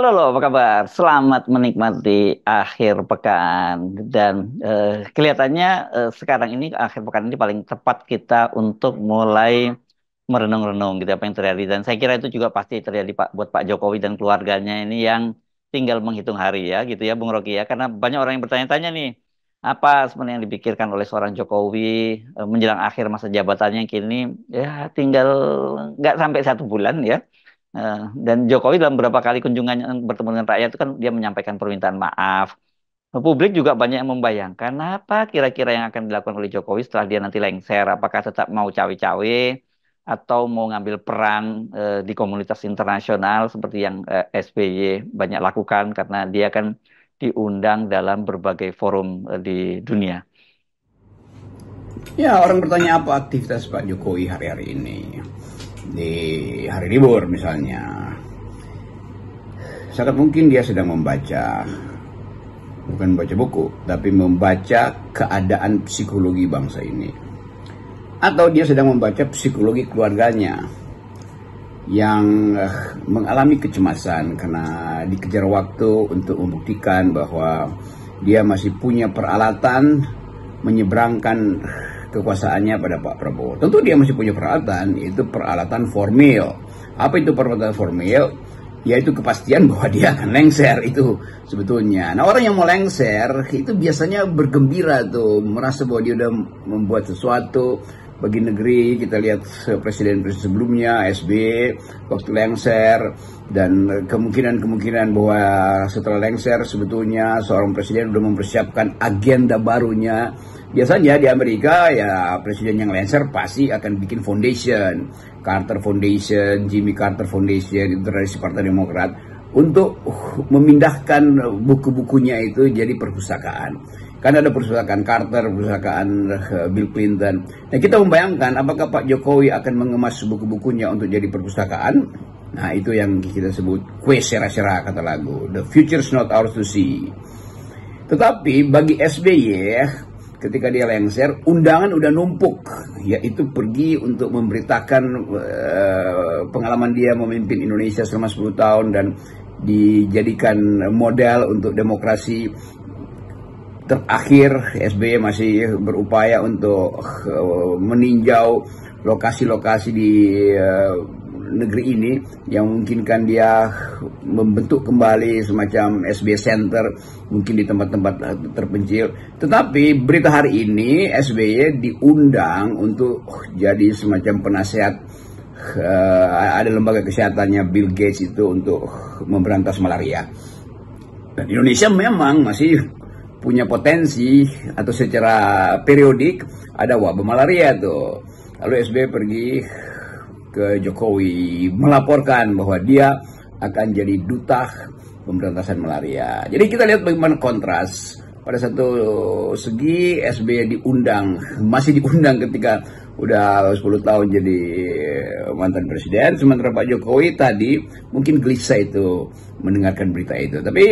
Halo, apa kabar? Selamat menikmati akhir pekan. Dan kelihatannya sekarang ini akhir pekan ini paling tepat kita untuk mulai merenung-renung gitu apa yang terjadi. Dan saya kira itu juga pasti terjadi Pak buat Pak Jokowi dan keluarganya ini yang tinggal menghitung hari ya gitu ya Bung Rocky ya. Karena banyak orang yang bertanya-tanya nih, apa sebenarnya yang dipikirkan oleh seorang Jokowi menjelang akhir masa jabatannya yang kini ya tinggal nggak sampai 1 bulan ya. Dan Jokowi dalam beberapa kali kunjungannya bertemu dengan rakyat itu kan dia menyampaikan permintaan maaf. Publik juga banyak yang membayangkan apa kira-kira yang akan dilakukan oleh Jokowi setelah dia nanti lengser. Apakah tetap mau cawe-cawe atau mau ngambil peran di komunitas internasional seperti yang SBY banyak lakukan karena dia kan diundang dalam berbagai forum di dunia. Ya, orang bertanya apa aktivitas Pak Jokowi hari-hari ini. Di hari libur misalnya. Sangat mungkin dia sedang membaca, bukan membaca buku, tapi membaca keadaan psikologi bangsa ini. Atau dia sedang membaca psikologi keluarganya yang mengalami kecemasan karena dikejar waktu untuk membuktikan bahwa dia masih punya peralatan menyeberangkan kekuasaannya pada Pak Prabowo. Tentu dia masih punya peralatan, yaitu peralatan formil. Apa itu peralatan formil? Yaitu kepastian bahwa dia akan lengser itu sebetulnya. Nah, orang yang mau lengser itu biasanya bergembira tuh, merasa bahwa dia udah membuat sesuatu bagi negeri. Kita lihat presiden-presiden sebelumnya, SBY waktu lengser, dan kemungkinan bahwa setelah lengser sebetulnya seorang presiden sudah mempersiapkan agenda barunya. Biasanya di Amerika ya presiden yang lengser pasti akan bikin foundation, Carter Foundation, Jimmy Carter Foundation, itu dari Partai Demokrat, untuk memindahkan buku-bukunya itu jadi perpustakaan. Kan ada perpustakaan Carter, perpustakaan Bill Clinton. Nah, kita membayangkan apakah Pak Jokowi akan mengemas buku-bukunya untuk jadi perpustakaan. Nah, itu yang kita sebut kue sera-sera kata lagu. The future is not ours to see. Tetapi bagi SBY, ketika dia lengser, undangan udah numpuk, yaitu pergi untuk memberitakan pengalaman dia memimpin Indonesia selama 10 tahun dan dijadikan model untuk demokrasi. Terakhir, SBY masih berupaya untuk meninjau lokasi-lokasi di negeri ini yang memungkinkan dia membentuk kembali semacam SBY Center, mungkin di tempat-tempat terpencil. Tetapi berita hari ini SBY diundang untuk jadi semacam penasehat, ada lembaga kesehatannya Bill Gates itu untuk memberantas malaria. Dan Indonesia memang masih punya potensi, atau secara periodik ada wabah malaria tuh. Lalu SBY pergi ke Jokowi melaporkan bahwa dia akan jadi duta pemberantasan malaria. Jadi kita lihat bagaimana kontras. Pada satu segi SBY diundang, masih diundang ketika udah 10 tahun jadi mantan presiden, sementara Pak Jokowi tadi mungkin gelisah itu mendengarkan berita itu. Tapi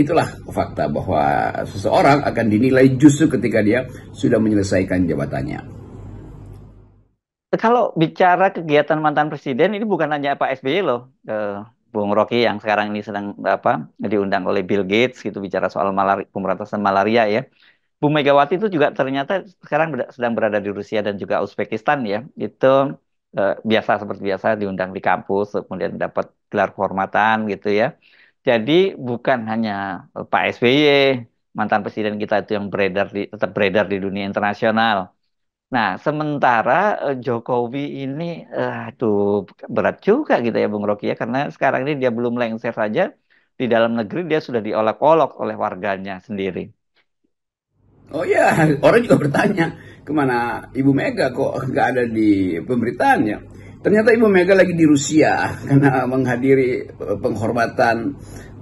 itulah fakta bahwa seseorang akan dinilai justru ketika dia sudah menyelesaikan jabatannya. Kalau bicara kegiatan mantan presiden ini bukan hanya Pak SBY loh, Bung Rocky yang sekarang ini sedang diundang oleh Bill Gates gitu bicara soal pemberantasan malaria ya. Bu Megawati itu juga ternyata sekarang sedang berada di Rusia dan juga Uzbekistan ya. Itu biasa seperti biasa diundang di kampus, kemudian dapat gelar kehormatan gitu ya. Jadi bukan hanya Pak SBY, mantan presiden kita itu yang tetap beredar di dunia internasional. Nah, sementara Jokowi ini, aduh, berat juga gitu ya, Bung Rocky ya, karena sekarang ini dia belum lengser saja, di dalam negeri dia sudah diolok-olok oleh warganya sendiri. Oh ya, orang juga bertanya, kemana Ibu Mega kok nggak ada di pemberitaannya? Ternyata Ibu Mega lagi di Rusia karena menghadiri penghormatan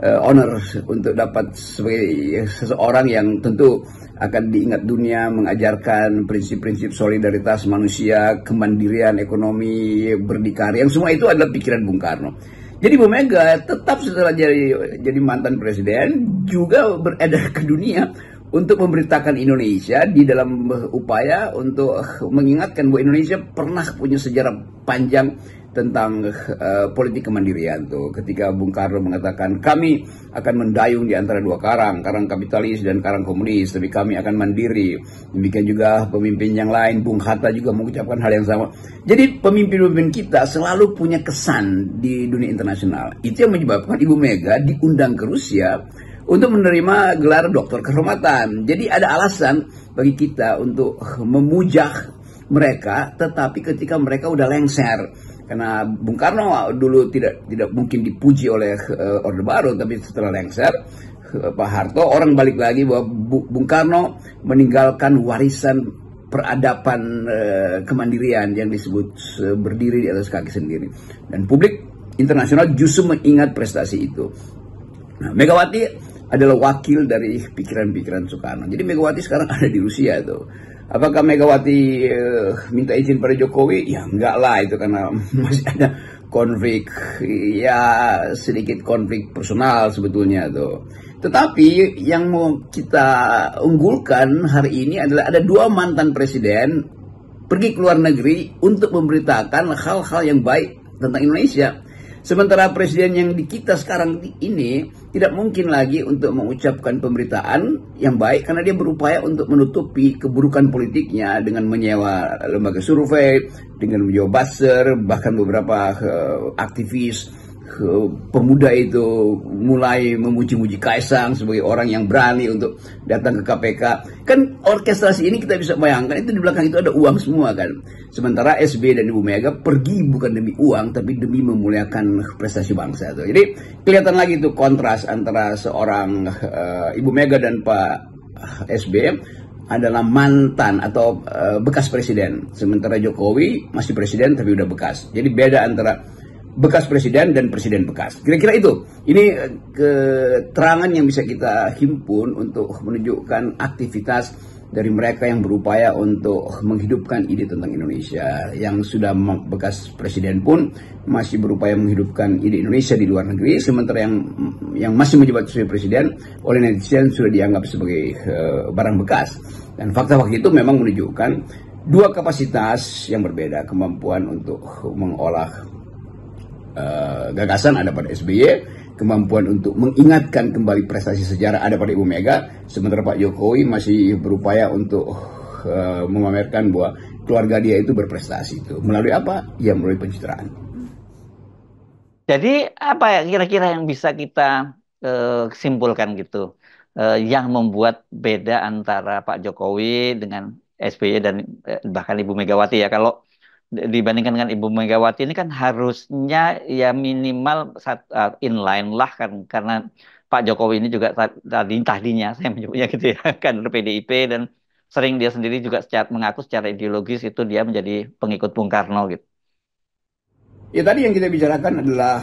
honor untuk dapat sebagai seseorang yang tentu akan diingat dunia, mengajarkan prinsip-prinsip solidaritas manusia, kemandirian ekonomi, berdikari, yang semua itu adalah pikiran Bung Karno. Jadi Bu Mega tetap setelah jadi mantan presiden juga beredar ke dunia untuk memberitakan Indonesia di dalam upaya untuk mengingatkan bahwa Indonesia pernah punya sejarah panjang tentang politik kemandirian tuh. Ketika Bung Karno mengatakan kami akan mendayung di antara dua karang kapitalis dan karang komunis, tapi kami akan mandiri. Demikian juga pemimpin yang lain, Bung Hatta juga mengucapkan hal yang sama. Jadi pemimpin-pemimpin kita selalu punya kesan di dunia internasional. Itu yang menyebabkan Ibu Mega diundang ke Rusia untuk menerima gelar doktor kehormatan. Jadi ada alasan bagi kita untuk memujah mereka, tetapi ketika mereka udah lengser. Karena Bung Karno dulu tidak mungkin dipuji oleh Orde Baru, tapi setelah lengser Pak Harto, orang balik lagi bahwa Bung Karno meninggalkan warisan peradaban kemandirian yang disebut berdiri di atas kaki sendiri. Dan publik internasional justru mengingat prestasi itu. Nah, Megawati adalah wakil dari pikiran-pikiran Soekarno. Jadi Megawati sekarang ada di Rusia tuh. Apakah Megawati minta izin pada Jokowi? Ya enggak lah, itu karena masih ada konflik, ya sedikit konflik personal sebetulnya tuh. Tetapi yang mau kita unggulkan hari ini adalah ada dua mantan presiden pergi ke luar negeri untuk memberitakan hal-hal yang baik tentang Indonesia. Sementara presiden yang di kita sekarang ini tidak mungkin lagi untuk mengucapkan pemberitaan yang baik karena dia berupaya untuk menutupi keburukan politiknya dengan menyewa lembaga survei, dengan menyewa buzzer, bahkan beberapa aktivis pemuda itu mulai memuji-muji Kaisang sebagai orang yang berani untuk datang ke KPK. Kan orkestrasi ini kita bisa bayangkan itu di belakang itu ada uang semua kan. Sementara SBY dan Ibu Mega pergi bukan demi uang tapi demi memuliakan prestasi bangsa itu. Jadi kelihatan lagi itu kontras antara seorang Ibu Mega dan Pak SBY adalah mantan atau bekas presiden. Sementara Jokowi masih presiden tapi udah bekas. Jadi beda antara bekas presiden dan presiden bekas. Kira-kira itu. Ini keterangan yang bisa kita himpun untuk menunjukkan aktivitas dari mereka yang berupaya untuk menghidupkan ide tentang Indonesia. Yang sudah bekas presiden pun masih berupaya menghidupkan ide Indonesia di luar negeri. Sementara yang masih menjabat sebagai presiden oleh netizen sudah dianggap sebagai barang bekas. Dan fakta-fakta itu memang menunjukkan dua kapasitas yang berbeda. Kemampuan untuk mengolah gagasan ada pada SBY, kemampuan untuk mengingatkan kembali prestasi sejarah ada pada Ibu Mega, sementara Pak Jokowi masih berupaya untuk memamerkan bahwa keluarga dia itu berprestasi itu. Melalui apa? Ya melalui pencitraan. Jadi apa ya kira-kira yang bisa kita simpulkan gitu, yang membuat beda antara Pak Jokowi dengan SBY dan bahkan Ibu Megawati ya. Kalau dibandingkan dengan Ibu Megawati ini kan harusnya ya minimal inline lah kan, karena Pak Jokowi ini juga tadinya saya menyebutnya gitu ya kan PDIP, dan sering dia sendiri juga mengaku secara ideologis itu dia menjadi pengikut Bung Karno gitu. Ya tadi yang kita bicarakan adalah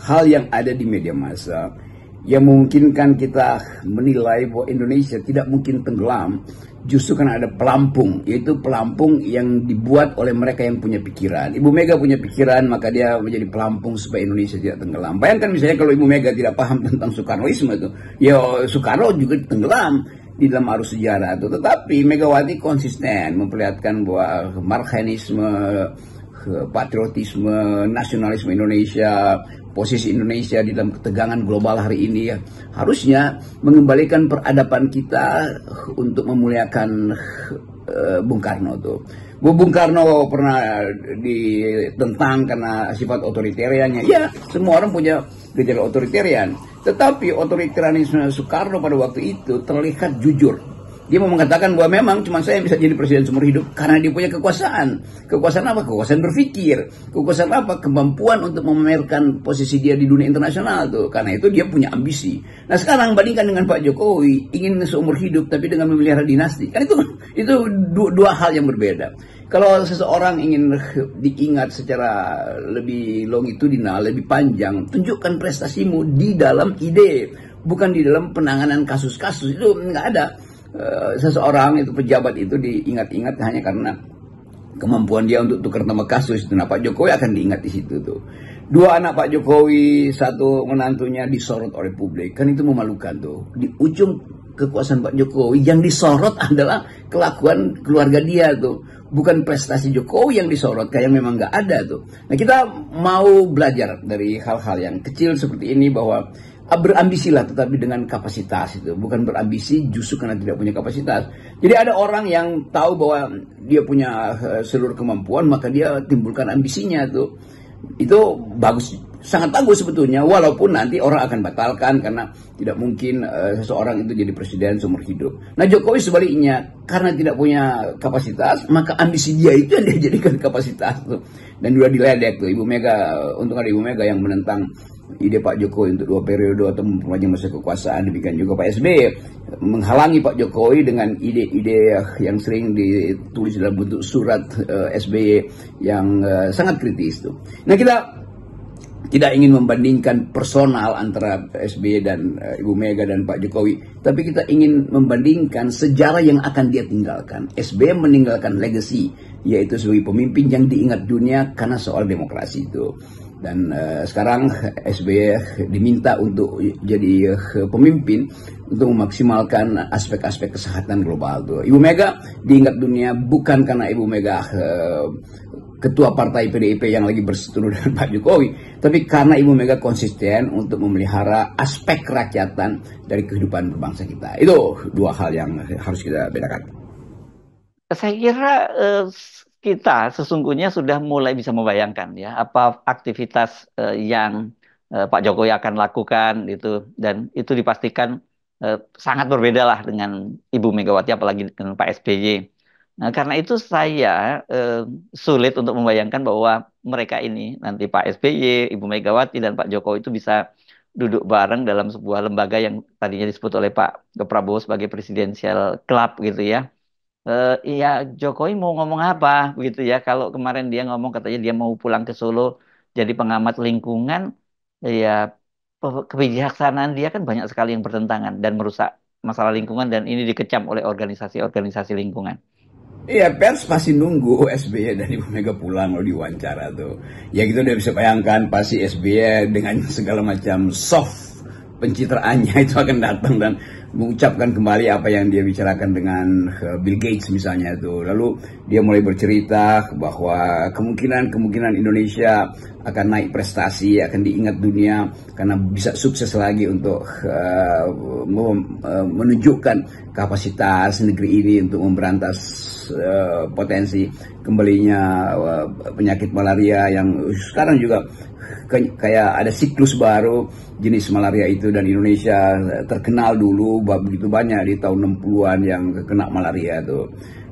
hal yang ada di media massa yang memungkinkan kita menilai bahwa Indonesia tidak mungkin tenggelam justru karena ada pelampung, yaitu pelampung yang dibuat oleh mereka yang punya pikiran. Ibu Mega punya pikiran, maka dia menjadi pelampung supaya Indonesia tidak tenggelam. Bayangkan misalnya kalau Ibu Mega tidak paham tentang Soekarnoisme itu, ya Soekarno juga tenggelam di dalam arus sejarah itu. Tetapi Megawati konsisten memperlihatkan bahwa marxisme, patriotisme, nasionalisme Indonesia, posisi Indonesia di dalam ketegangan global hari ini ya, harusnya mengembalikan peradaban kita untuk memuliakan Bung Karno tuh. Bung Karno pernah ditentang karena sifat otoritariannya. Ya, semua orang punya gejala otoritarian. Tetapi otoritarianisme Soekarno pada waktu itu terlihat jujur. Dia mau mengatakan bahwa memang cuma saya bisa jadi presiden seumur hidup karena dia punya kekuasaan. Kekuasaan apa? Kekuasaan berpikir. Kekuasaan apa? Kemampuan untuk memamerkan posisi dia di dunia internasional tuh. Karena itu dia punya ambisi. Nah sekarang bandingkan dengan Pak Jokowi, ingin seumur hidup tapi dengan memelihara dinasti. Kan itu dua hal yang berbeda. Kalau seseorang ingin diingat secara lebih longitudinal, lebih panjang, tunjukkan prestasimu di dalam ide, bukan di dalam penanganan kasus-kasus. Itu nggak ada. Seseorang itu pejabat itu diingat-ingat hanya karena kemampuan dia untuk tukar nama kasus. Nah, Pak Jokowi akan diingat di situ tuh. Dua anak Pak Jokowi, satu menantunya disorot oleh publik. Kan itu memalukan tuh. Di ujung kekuasaan Pak Jokowi yang disorot adalah kelakuan keluarga dia tuh. Bukan prestasi Jokowi yang disorot, kayak memang nggak ada tuh. Nah, kita mau belajar dari hal-hal yang kecil seperti ini bahwa berambisilah tetapi dengan kapasitas itu. Bukan berambisi justru karena tidak punya kapasitas. Jadi ada orang yang tahu bahwa dia punya seluruh kemampuan, maka dia timbulkan ambisinya tuh. Itu bagus, sangat bagus sebetulnya, walaupun nanti orang akan batalkan karena tidak mungkin seseorang itu jadi presiden seumur hidup. Nah, Jokowi sebaliknya, karena tidak punya kapasitas, maka ambisi dia itu yang dia jadikan kapasitas tuh. Dan sudah diledek tuh Ibu Mega. Untung ada Ibu Mega yang menentang ide Pak Jokowi untuk 2 periode atau memperpanjang masa kekuasaan. Demikian juga Pak SBY menghalangi Pak Jokowi dengan ide-ide yang sering ditulis dalam bentuk surat SBY yang sangat kritis tuh. Nah, kita tidak ingin membandingkan personal antara SBY dan Ibu Mega dan Pak Jokowi, tapi kita ingin membandingkan sejarah yang akan dia tinggalkan. SBY meninggalkan legacy, yaitu sebagai pemimpin yang diingat dunia karena soal demokrasi itu. Dan sekarang SBY diminta untuk jadi pemimpin untuk memaksimalkan aspek-aspek kesehatan global tuh. Ibu Mega diingat dunia bukan karena Ibu Mega ketua partai PDIP yang lagi berseteru dengan Pak Jokowi, tapi karena Ibu Mega konsisten untuk memelihara aspek kerakyatan dari kehidupan berbangsa kita. Itu dua hal yang harus kita bedakan. Saya kira kita sesungguhnya sudah mulai bisa membayangkan ya apa aktivitas yang Pak Jokowi akan lakukan itu, dan itu dipastikan sangat berbeda lah dengan Ibu Megawati apalagi dengan Pak SBY. Nah, karena itu saya sulit untuk membayangkan bahwa mereka ini nanti Pak SBY, Ibu Megawati dan Pak Jokowi itu bisa duduk bareng dalam sebuah lembaga yang tadinya disebut oleh Pak Prabowo sebagai Presidential Club gitu ya. Iya, Jokowi mau ngomong apa gitu ya? Kalau kemarin dia ngomong katanya dia mau pulang ke Solo jadi pengamat lingkungan, ya kebijaksanaan dia kan banyak sekali yang bertentangan dan merusak masalah lingkungan, dan ini dikecam oleh organisasi-organisasi lingkungan. Iya, pers pasti nunggu SBY dan Ibu Mega pulang kalau diwawancara tuh. Ya kita udah bisa bayangkan pasti SBY dengan segala macam soft pencitraannya itu akan datang dan mengucapkan kembali apa yang dia bicarakan dengan Bill Gates misalnya itu. Lalu dia mulai bercerita bahwa kemungkinan Indonesia akan naik prestasi, akan diingat dunia karena bisa sukses lagi untuk menunjukkan kapasitas negeri ini untuk memberantas potensi kembalinya penyakit malaria yang sekarang juga kayak ada siklus baru jenis malaria itu, dan Indonesia terkenal dulu begitu banyak di tahun 60-an yang kena malaria itu.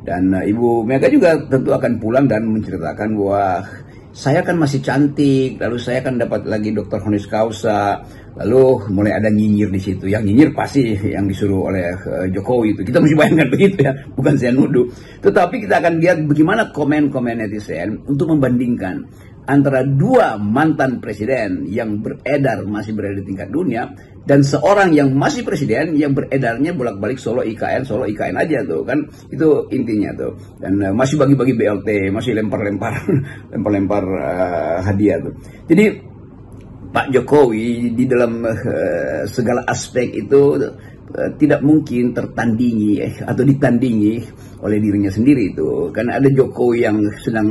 Dan Ibu Mega juga tentu akan pulang dan menceritakan bahwa saya kan masih cantik, lalu saya kan dapat lagi dokter honoris causa, lalu mulai ada nyinyir di situ. Yang nyinyir pasti yang disuruh oleh Jokowi itu. Kita mesti bayangkan begitu ya, bukan saya nuduh. Tetapi kita akan lihat bagaimana komen-komen netizen untuk membandingkan antara dua mantan presiden yang masih berada di tingkat dunia, dan seorang yang masih presiden yang beredarnya bolak-balik Solo IKN aja tuh kan, itu intinya tuh. Dan masih bagi-bagi BLT, masih lempar-lempar hadiah tuh. Jadi Pak Jokowi di dalam segala aspek itu tidak mungkin tertandingi atau ditandingi oleh dirinya sendiri itu. Karena ada Jokowi yang sedang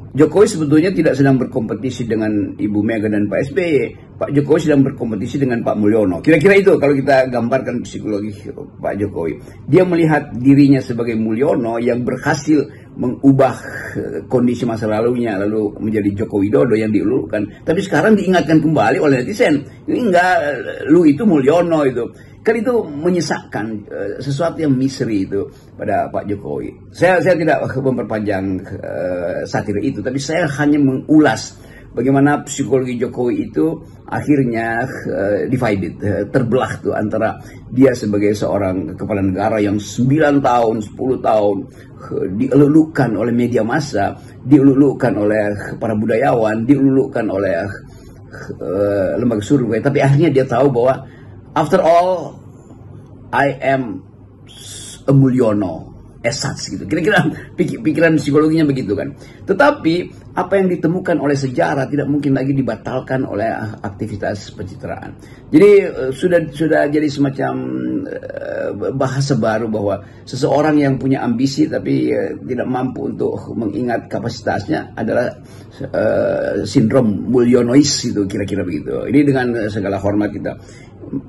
Jokowi sebetulnya tidak sedang berkompetisi dengan Ibu Mega dan Pak SBY. Pak Jokowi sedang berkompetisi dengan Pak Mulyono. Kira-kira itu kalau kita gambarkan psikologi Pak Jokowi. Dia melihat dirinya sebagai Mulyono yang berhasil mengubah kondisi masa lalunya lalu menjadi Joko Widodo yang dielulukan. Tapi sekarang diingatkan kembali oleh netizen. Ini enggak, lu itu Mulyono itu. Kan itu menyesakkan, sesuatu yang misteri itu pada Pak Jokowi. Saya tidak memperpanjang satir itu, tapi saya hanya mengulas bagaimana psikologi Jokowi itu akhirnya divided, terbelah tuh antara dia sebagai seorang kepala negara yang 9 tahun, 10 tahun dielulukan oleh media massa, dielulukan oleh para budayawan, dielulukan oleh lembaga survei, tapi akhirnya dia tahu bahwa after all, I am a Mulyono. esats gitu. Kira-kira pikiran psikologinya begitu kan. Tetapi apa yang ditemukan oleh sejarah tidak mungkin lagi dibatalkan oleh aktivitas pencitraan. Jadi sudah jadi semacam bahasa baru bahwa seseorang yang punya ambisi tapi tidak mampu untuk mengingat kapasitasnya adalah sindrom Mulyonois itu, kira-kira begitu. Ini dengan segala hormat kita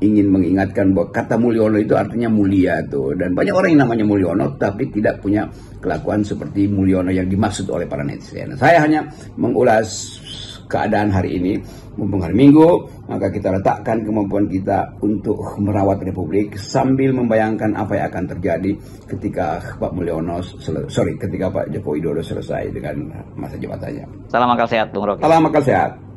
ingin mengingatkan bahwa kata Mulyono itu artinya mulia tuh, dan banyak orang yang namanya Mulyono tapi tidak punya kelakuan seperti Mulyono yang dimaksud oleh para netizen. Saya hanya mengulas keadaan hari ini, mumpung hari Minggu, maka kita letakkan kemampuan kita untuk merawat Republik sambil membayangkan apa yang akan terjadi ketika ketika Pak Joko Widodo selesai dengan masa jabatannya. Salam akal sehat, Bung Rocky. Salam akal sehat.